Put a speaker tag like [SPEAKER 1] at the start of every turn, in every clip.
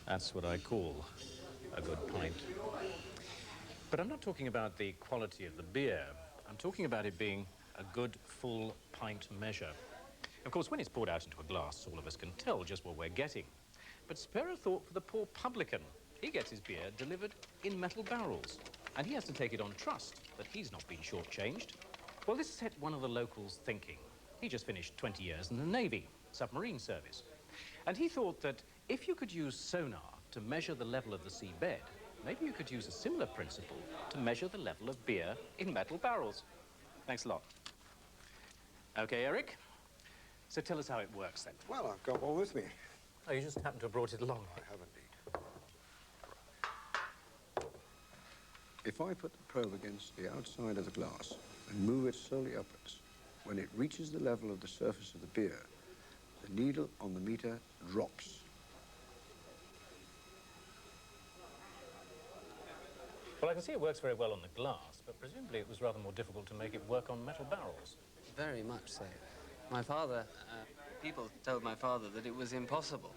[SPEAKER 1] That's what I call a good pint. But I'm not talking about the quality of the beer. I'm talking about it being a good, full pint measure. Of course, when it's poured out into a glass, all of us can tell just what we're getting. But spare a thought for the poor publican. He gets his beer delivered in metal barrels, and he has to take it on trust that he's not been shortchanged. Well, this set one of the locals thinking. He just finished 20 years in the Navy, submarine service. And he thought that if you could use sonar to measure the level of the seabed, maybe you could use a similar principle to measure the level of beer in metal barrels. Thanks a lot. Okay, Eric. So tell us how it works, then.
[SPEAKER 2] Well, I've got one with me.
[SPEAKER 1] Oh, you just happened to have brought it along.
[SPEAKER 2] I have indeed. If I put the probe against the outside of the glass and move it slowly upwards, when it reaches the level of the surface of the beer, the needle on the meter drops.
[SPEAKER 1] Well, I can see it works very well on the glass, but presumably it was rather more difficult to make it work on metal barrels.
[SPEAKER 3] Very much so. My father, people told my father that it was impossible.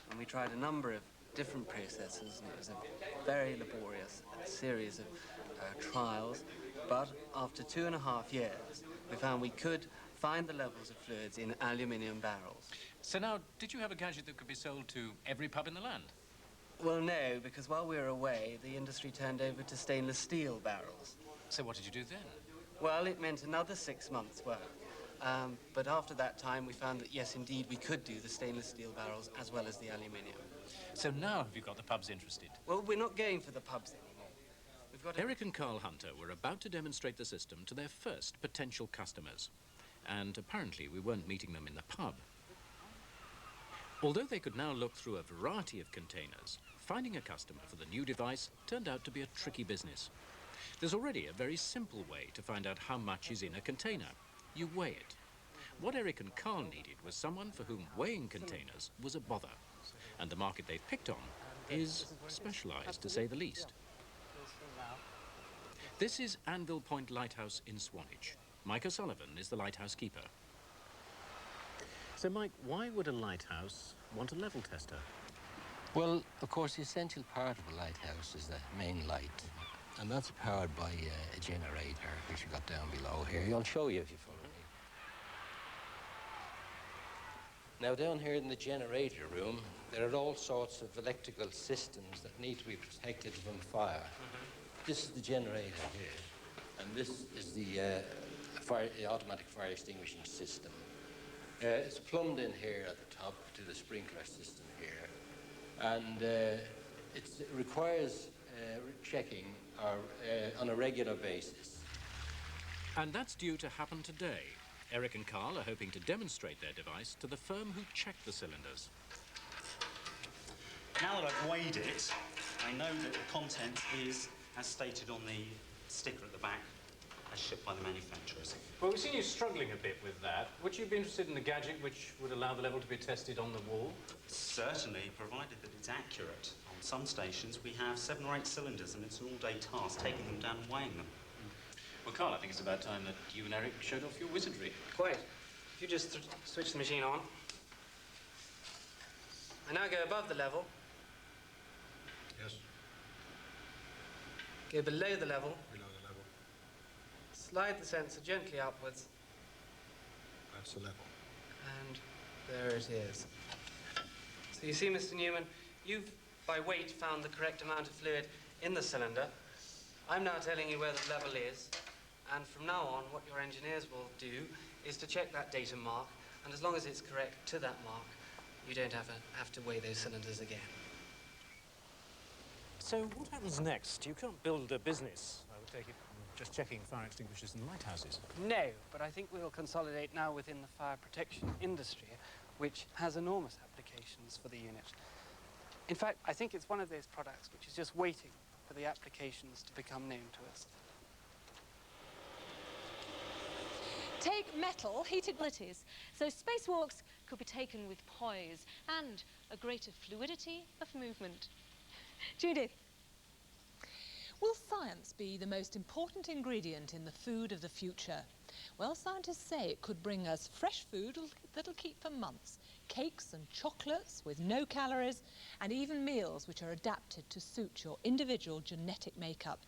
[SPEAKER 3] And we tried a number of different processes, and it was a very laborious series of trials. But after 2.5 years, we found we could find the levels of fluids in aluminium barrels.
[SPEAKER 1] So now, did you have a gadget that could be sold to every pub in the land?
[SPEAKER 3] Well, no, because while we were away, the industry turned over to stainless steel barrels.
[SPEAKER 1] So what did you do then?
[SPEAKER 3] Well, it meant another 6 months' work. But after that time, we found that, yes, indeed, we could do the stainless steel barrels as well as the aluminium.
[SPEAKER 1] So now have you got the pubs interested?
[SPEAKER 3] Well, we're not going for the pubs anymore. We've got
[SPEAKER 1] Eric and Carl Hunter were about to demonstrate the system to their first potential customers. And apparently we weren't meeting them in the pub. Although they could now look through a variety of containers, finding a customer for the new device turned out to be a tricky business. There's already a very simple way to find out how much is in a container. You weigh it. What Eric and Carl needed was someone for whom weighing containers was a bother. And the market they've picked on is specialised, to say the least. This is Anvil Point Lighthouse in Swanage. Mike O'Sullivan is the lighthouse keeper. So, Mike, why would a lighthouse want a level tester?
[SPEAKER 4] Well, of course, the essential part of a lighthouse is the main light. And that's powered by a generator, which we've got down below here. I'll show you if you follow me. Now, down here in the generator room, there are all sorts of electrical systems that need to be protected from fire. This is the generator here, and this is the automatic fire extinguishing system. It's plumbed in here at the top to the sprinkler system here, and it requires checking on a regular basis.
[SPEAKER 1] And that's due to happen today. Eric and Carl are hoping to demonstrate their device to the firm who checked the cylinders.
[SPEAKER 5] Now that I've weighed it, I know that the content is as stated on the sticker at the back, as shipped by the manufacturers.
[SPEAKER 1] Well, we've seen you struggling a bit with that. Would you be interested in the gadget which would allow the level to be tested on the wall?
[SPEAKER 5] Certainly, provided that it's accurate. On some stations, we have 7 or 8 cylinders, and it's an all-day task taking them down and weighing them.
[SPEAKER 1] Well, Carl, I think it's about time that you and Eric showed off your wizardry.
[SPEAKER 3] Quite. If you just switch the machine on. I now go above the level.
[SPEAKER 2] Yes.
[SPEAKER 3] Go below the level.
[SPEAKER 2] Below the level.
[SPEAKER 3] Slide the sensor gently upwards.
[SPEAKER 2] That's the level.
[SPEAKER 3] And there it is. So you see, Mr. Newman, you've, by weight, found the correct amount of fluid in the cylinder. I'm now telling you where the level is. And from now on, what your engineers will do is to check that data mark, and as long as it's correct to that mark, you don't have to weigh those cylinders again.
[SPEAKER 1] So what happens next? You can't build a business, I would take it, just checking fire extinguishers in lighthouses.
[SPEAKER 3] No, but I think we'll consolidate now within the fire protection industry, which has enormous applications for the unit. In fact, I think it's one of those products which is just waiting for the applications to become known to us.
[SPEAKER 6] Take metal, heated abilities, so spacewalks could be taken with poise and a greater fluidity of movement. Judith?
[SPEAKER 7] Will science be the most important ingredient in the food of the future? Well, scientists say it could bring us fresh food that'll keep for months, cakes and chocolates with no calories, and even meals which are adapted to suit your individual genetic makeup.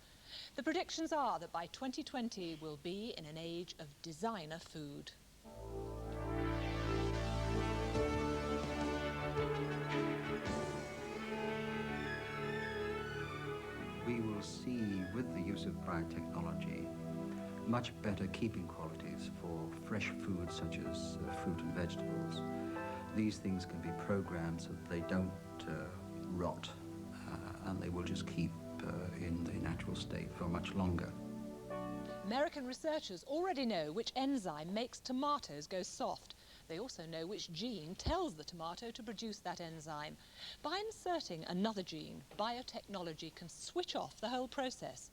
[SPEAKER 7] The predictions are that by 2020 we'll be in an age of designer food.
[SPEAKER 2] We will see, with the use of biotechnology, much better keeping qualities for fresh foods such as fruit and vegetables. These things can be programmed so that they don't rot and they will just keep in the natural state for much longer.
[SPEAKER 7] American researchers already know which enzyme makes tomatoes go soft. They also know which gene tells the tomato to produce that enzyme. By inserting another gene, biotechnology can switch off the whole process.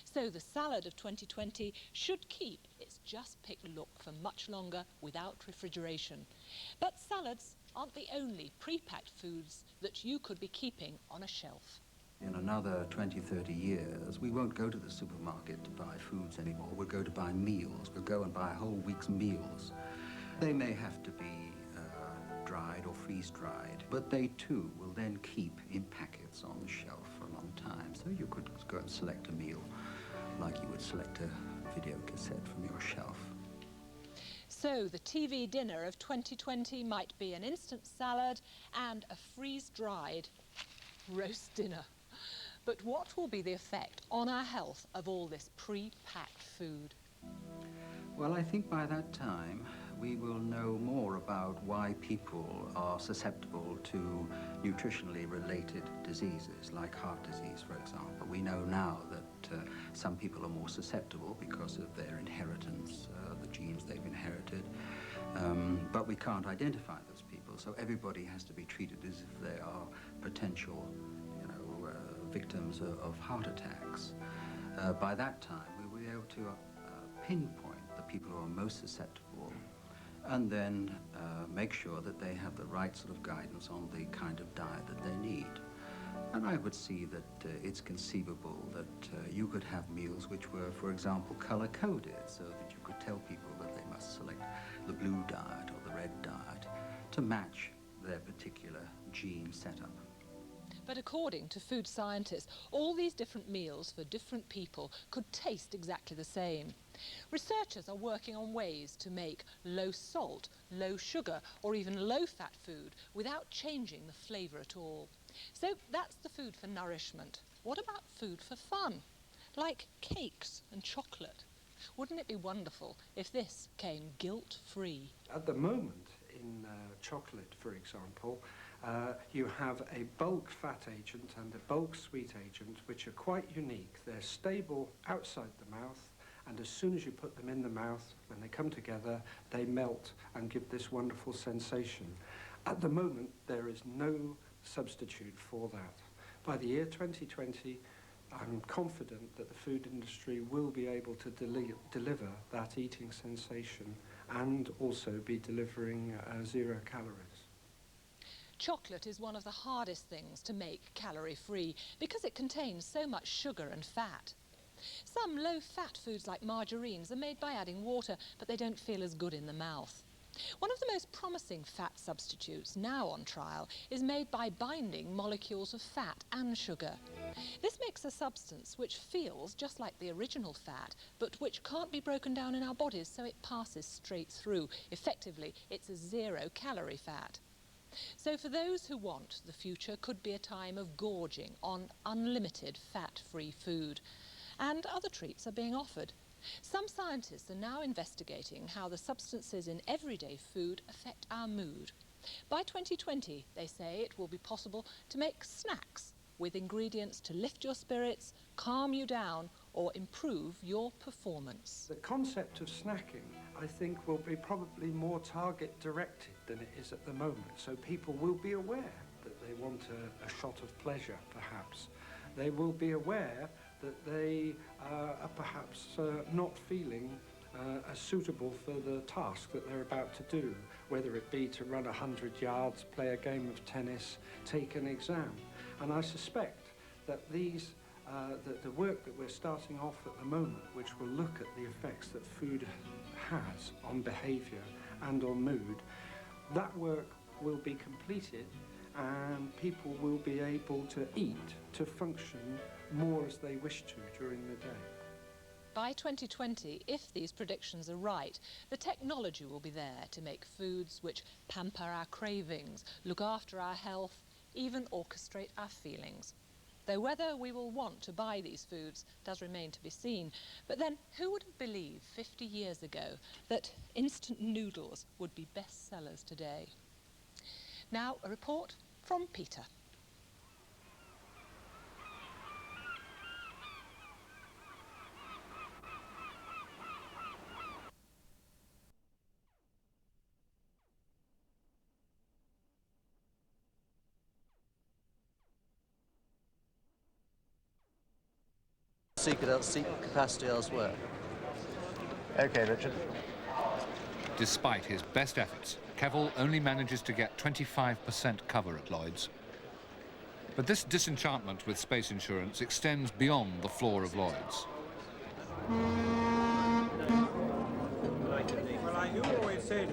[SPEAKER 7] So the salad of 2020 should keep its just-picked look for much longer without refrigeration. But salads aren't the only pre-packed foods that you could be keeping on a shelf.
[SPEAKER 2] In another 20, 30 years, we won't go to the supermarket to buy foods anymore. We'll go to buy meals. We'll go and buy a whole week's meals. They may have to be dried or freeze-dried, but they too will then keep in packets on the shelf for a long time. So you could go and select a meal like you would select a video cassette from your shelf.
[SPEAKER 7] So the TV dinner of 2020 might be an instant salad and a freeze-dried roast dinner. But what will be the effect on our health of all this pre-packed food?
[SPEAKER 2] Well, I think by that time we will know more about why people are susceptible to nutritionally related diseases, like heart disease, for example. We know now that some people are more susceptible because of their inheritance, the genes they've inherited, but we can't identify those people, so everybody has to be treated as if they are potential, victims of heart attacks. By that time, we will be able to pinpoint the people who are most susceptible and then make sure that they have the right sort of guidance on the kind of diet that they need. And I would see that it's conceivable that you could have meals which were, for example, color-coded, so that you could tell people that they must select the blue diet or the red diet to match their particular gene setup.
[SPEAKER 7] But according to food scientists, all these different meals for different people could taste exactly the same. Researchers are working on ways to make low salt, low sugar, or even low fat food without changing the flavour at all. So that's the food for nourishment. What about food for fun? Like cakes and chocolate. Wouldn't it be wonderful if this came guilt-free?
[SPEAKER 8] At the moment, in chocolate, for example, you have a bulk fat agent and a bulk sweet agent, which are quite unique. They're stable outside the mouth, and as soon as you put them in the mouth, when they come together, they melt and give this wonderful sensation. At the moment, there is no substitute for that. By the year 2020, I'm confident that the food industry will be able to deliver that eating sensation and also be delivering 0 calories.
[SPEAKER 7] Chocolate is one of the hardest things to make calorie-free because it contains so much sugar and fat. Some low-fat foods like margarines are made by adding water, but they don't feel as good in the mouth. One of the most promising fat substitutes now on trial is made by binding molecules of fat and sugar. This makes a substance which feels just like the original fat, but which can't be broken down in our bodies, so it passes straight through. Effectively, it's a 0-calorie fat. So for those who want, the future could be a time of gorging on unlimited fat-free food. And other treats are being offered. Some scientists are now investigating how the substances in everyday food affect our mood. By 2020, they say it will be possible to make snacks with ingredients to lift your spirits, calm you down, or improve your performance.
[SPEAKER 8] The concept of snacking, I think, will be probably more target-directed than it is at the moment. So people will be aware that they want a shot of pleasure, perhaps. They will be aware that they are perhaps not feeling as suitable for the task that they're about to do, whether it be to run 100 yards, play a game of tennis, take an exam. And I suspect that these the work that we're starting off at the moment, which will look at the effects that food has on behaviour and on mood, that work will be completed and people will be able to eat, to function more as they wish to during the day.
[SPEAKER 7] By 2020, if these predictions are right, the technology will be there to make foods which pamper our cravings, look after our health, even orchestrate our feelings. Though whether we will want to buy these foods does remain to be seen. But then who would have believed 50 years ago that instant noodles would be bestsellers today? Now a report from Peter.
[SPEAKER 9] Seek capacity elsewhere.
[SPEAKER 10] Okay, Richard.
[SPEAKER 11] Despite his best efforts, Kevil only manages to get 25% cover at Lloyd's. But this disenchantment with space insurance extends beyond the floor of Lloyd's.
[SPEAKER 10] Well, you always said